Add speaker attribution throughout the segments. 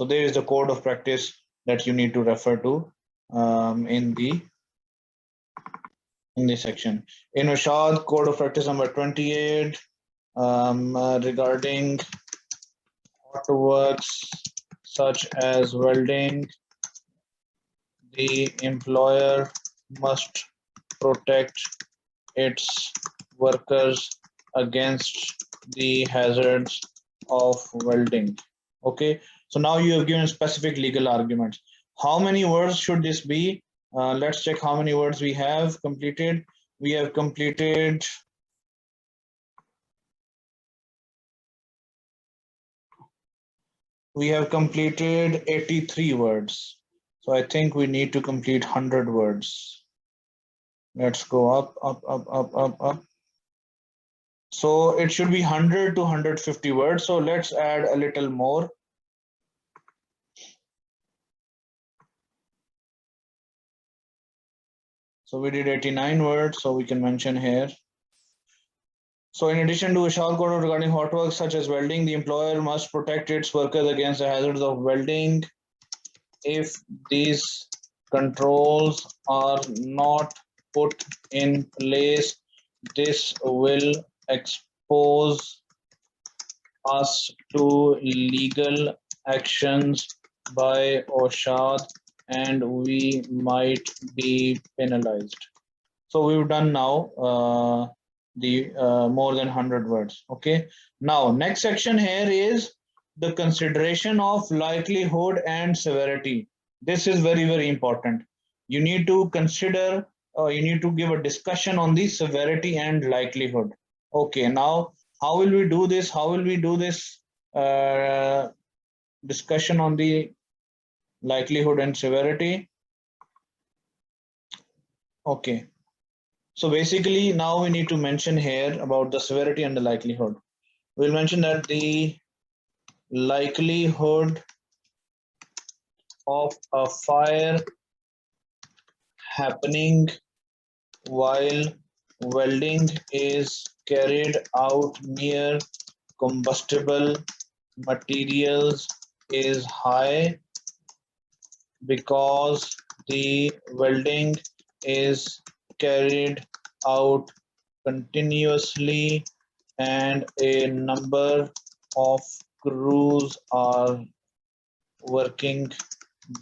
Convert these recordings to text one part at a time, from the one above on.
Speaker 1: So there is the code of practice that you need to refer to in this section. In Ushad, code of practice number 28 regarding hot works such as welding, the employer must protect its workers against the hazards of welding. Okay, so now you have given specific legal arguments. How many words should this be? Let's check how many words we have completed. We have completed 83 words. So I think we need to complete 100 words. Let's go up, up, up, up, up, up. So it should be 100 to 150 words. So let's add a little more. So we did 89 words, so we can mention here. So in addition to a shall code regarding hot work such as welding, the employer must protect its workers against the hazards of welding. If these controls are not put in place, this will expose us to legal actions by OSHAD and we might be penalized. So we've done now the more than 100 words. Okay, now next section here is the consideration of likelihood and severity. This is very, very important. You need to consider, you need to give a discussion on the severity and likelihood. Okay, now how will we do this? How will we do this discussion on the likelihood and severity? Okay. So basically now we need to mention here about the severity and the likelihood. We'll mention that the likelihood of a fire happening while welding is carried out near combustible materials is high because the welding is carried out continuously and a number of crews are working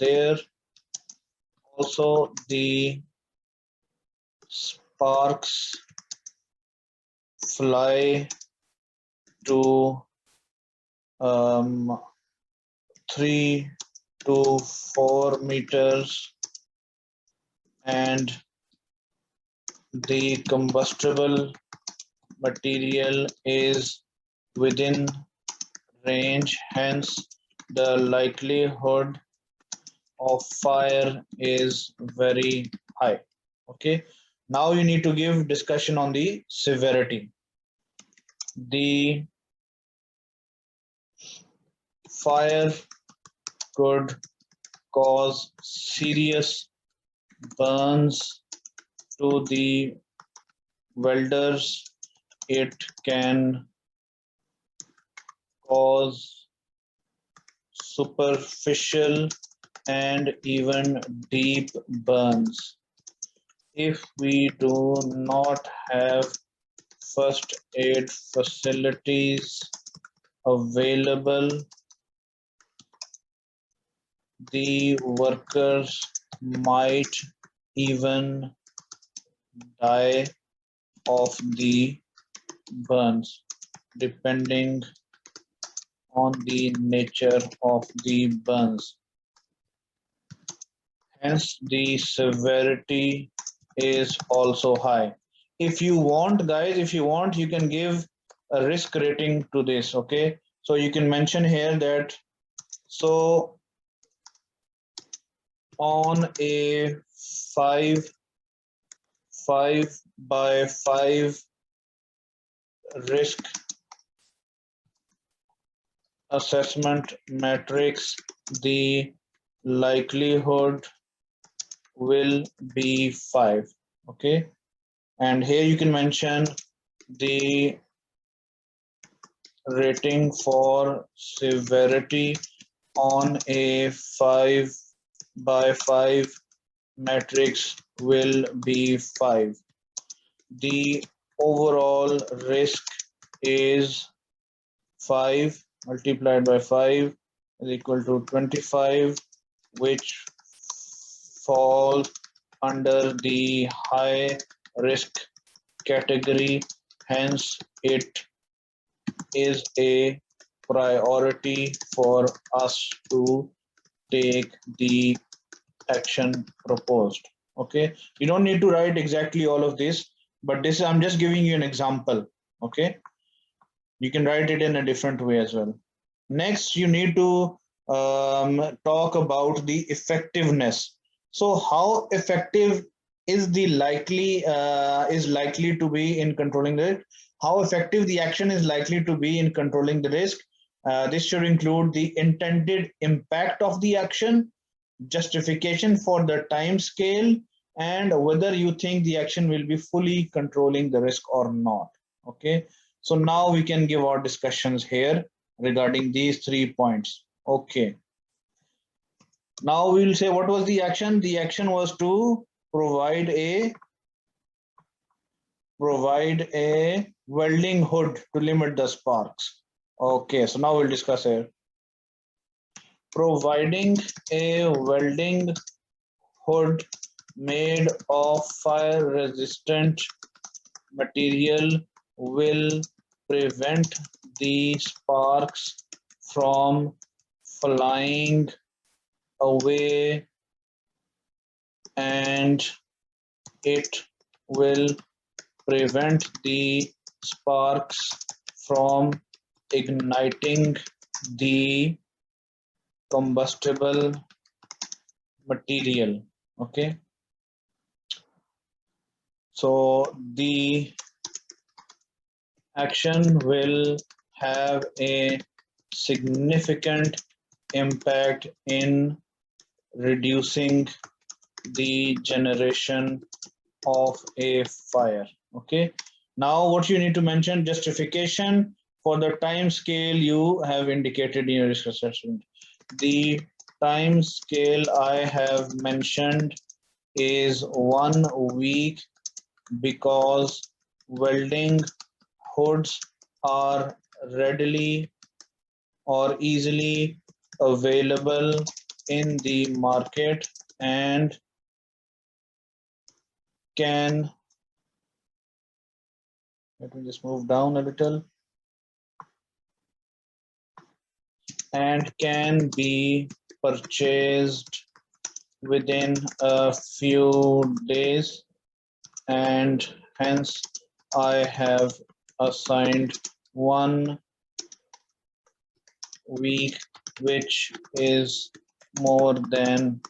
Speaker 1: there. Also, the sparks fly to 3 to 4 meters and the combustible material is within range, hence the likelihood of fire is very high. Okay, now you need to give discussion on the severity. The fire could cause serious burns to the welders. It can cause superficial and even deep burns. If we do not have first aid facilities available, the workers might even die of the burns, depending on the nature of the burns. Hence, the severity is also high. If you want, guys, if you want, you can give a risk rating to this. Okay, so you can mention here that so on a 5 by 5 risk assessment matrix, the likelihood will be 5. Okay, and here you can mention the rating for severity on a 5 by 5 matrix will be 5. The overall risk is 5 multiplied by 5 is equal to 25, which falls under the high risk category. Hence, it is a priority for us to take the action proposed. Okay, you don't need to write exactly all of this, but this I'm just giving you an example. Okay, you can write it in a different way as well. Next, you need to talk about the effectiveness. So how effective is the likely to be in controlling the risk? How effective the action is likely to be in controlling the risk? This should include the intended impact of the action, justification for the time scale, and whether you think the action will be fully controlling the risk or not. Okay, so now we can give our discussions here regarding these 3 points. Okay, now we will say what was the action. The action was to provide a welding hood to limit the sparks. Okay, so now we'll discuss here. Providing a welding hood made of fire resistant material will prevent the sparks from flying away, and it will prevent the sparks from igniting the combustible material. Okay, so the action will have a significant impact in reducing the generation of a fire. Okay, now what you need to mention, justification for the time scale you have indicated in your risk assessment. The time scale I have mentioned is 1 week because welding hoods are readily or easily available in the market and can, let me just move down a little, and can be purchased within a few days, and hence I have assigned 1 week, which is more than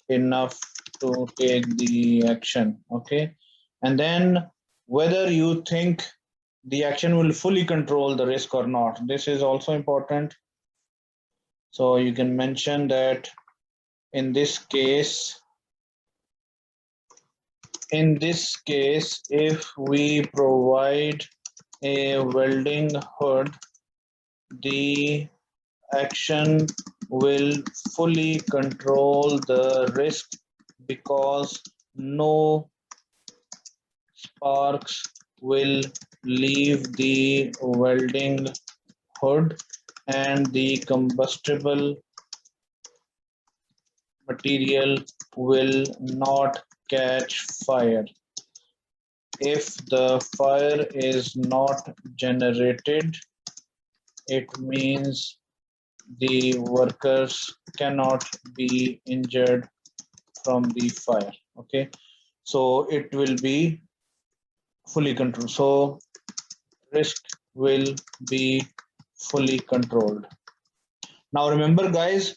Speaker 1: enough to take the action. Okay, and then whether you think the action will fully control the risk or not, this is also important. So you can mention that in this case, if we provide a welding hood, the action will fully control the risk because no sparks will leave the welding hood and the combustible material will not catch fire. If the fire is not generated, it means the workers cannot be injured from the fire. Okay, so it will be fully controlled. So risk will be fully controlled. Now remember guys,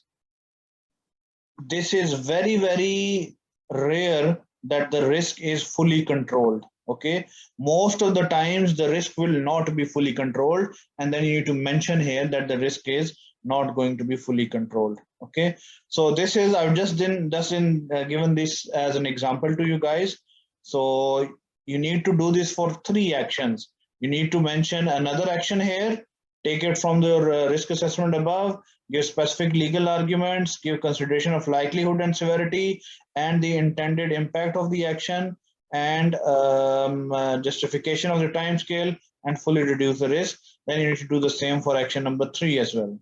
Speaker 1: this is very rare that the risk is fully controlled. Okay, most of the times the risk will not be fully controlled, and then you need to mention here that the risk is not going to be fully controlled. Okay, so this is, I've just given this as an example to you guys. So you need to do this for 3 actions. You need to mention another action here, take it from the risk assessment above, give specific legal arguments, give consideration of likelihood and severity and the intended impact of the action, and justification of the time scale, and fully reduce the risk. Then you need to do the same for action number 3 as well.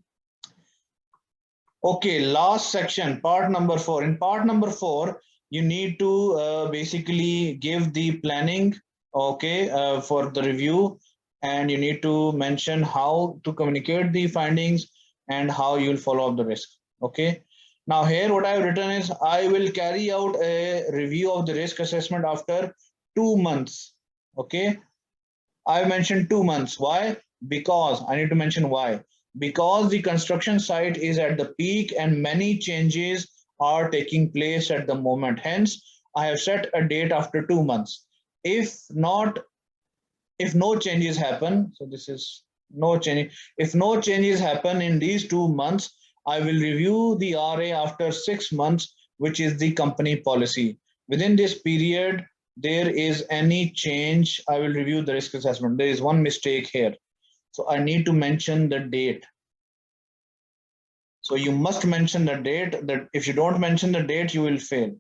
Speaker 1: Okay, last section, part number 4. In part number 4, you need to basically give the planning, okay, for the review, and you need to mention how to communicate the findings and how you will follow up the risk. Okay. Now here what I have written is I will carry out a review of the risk assessment after 2 months. Okay. I mentioned 2 months. Why? Because I need to mention why. Because the construction site is at the peak and many changes are taking place at the moment. Hence, I have set a date after 2 months. If no changes happen, so this is no change. If no changes happen in these 2 months, I will review the RA after 6 months, which is the company policy. Within this period, there is any change, I will review the risk assessment. There is one mistake here. So I need to mention the date. So you must mention the date. That if you don't mention the date, you will fail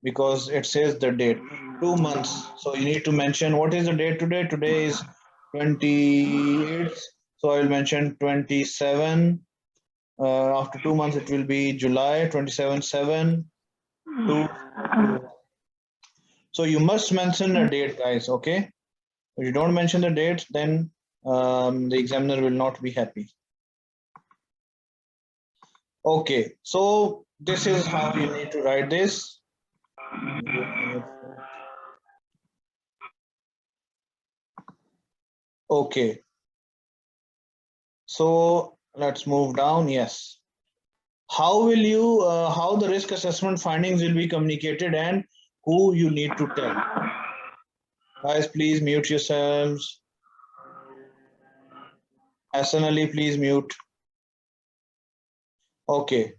Speaker 1: because it says the date. 2 months. So you need to mention what is the date today. Today is 28th. So I will mention 27. After 2 months, it will be July 27/7. So you must mention a date, guys. Okay. If you don't mention the date, then the examiner will not be happy. Okay, so this is how you need to write this. Okay, so let's move down. Yes. How will you, how the risk assessment findings will be communicated and who you need to tell? Guys, please mute yourselves. Hassan Ali, please mute. Okay.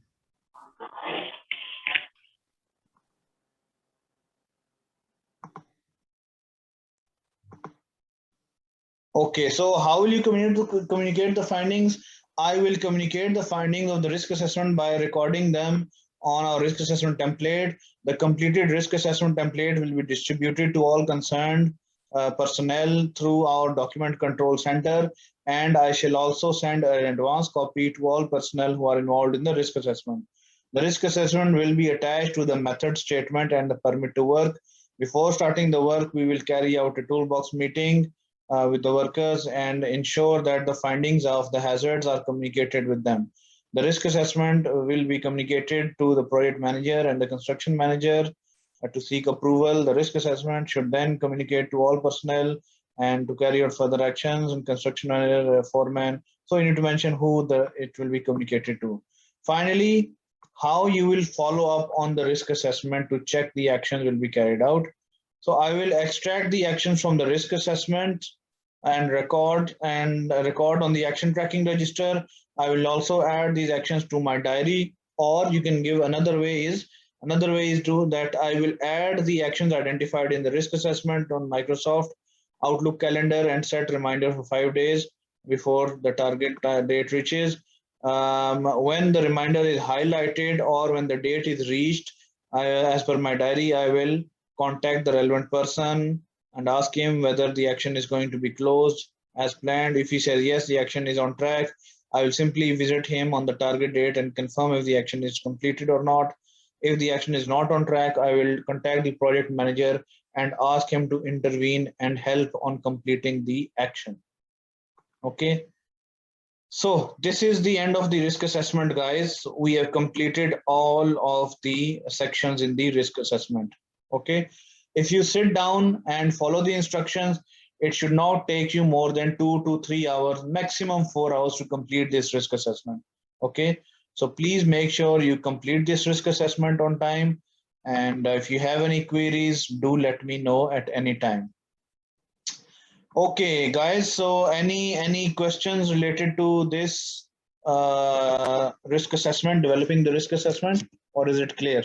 Speaker 1: Okay, so how will you communicate the findings? I will communicate the findings of the risk assessment by recording them on our risk assessment template. The completed risk assessment template will be distributed to all concerned personnel through our document control center, and I shall also send an advance copy to all personnel who are involved in the risk assessment. The risk assessment will be attached to the method statement and the permit to work. Before starting the work, we will carry out a toolbox meeting with the workers and ensure that the findings of the hazards are communicated with them. The risk assessment will be communicated to the project manager and the construction manager to seek approval. The risk assessment should then communicate to all personnel and to carry out further actions, and construction manager, foreman. So you need to mention who it will be communicated to. Finally, how you will follow up on the risk assessment to check the actions will be carried out. So I will extract the actions from the risk assessment and record on the action tracking register. I will also add these actions to my diary, or you can give another way is to that I will add the actions identified in the risk assessment on Microsoft Outlook calendar and set reminder for 5 days before the target date reaches. When the reminder is highlighted or when the date is reached, as per my diary, I will contact the relevant person and ask him whether the action is going to be closed as planned. If he says yes, the action is on track, I will simply visit him on the target date and confirm if the action is completed or not. If the action is not on track, I will contact the project manager and ask him to intervene and help on completing the action. Okay. So this is the end of the risk assessment, guys. We have completed all of the sections in the risk assessment. Okay. If you sit down and follow the instructions, it should not take you more than 2 to 3 hours, maximum 4 hours to complete this risk assessment. Okay. So please make sure you complete this risk assessment on time. And if you have any queries, do let me know at any time. Okay, guys. So any questions related to this risk assessment, developing the risk assessment, or is it clear?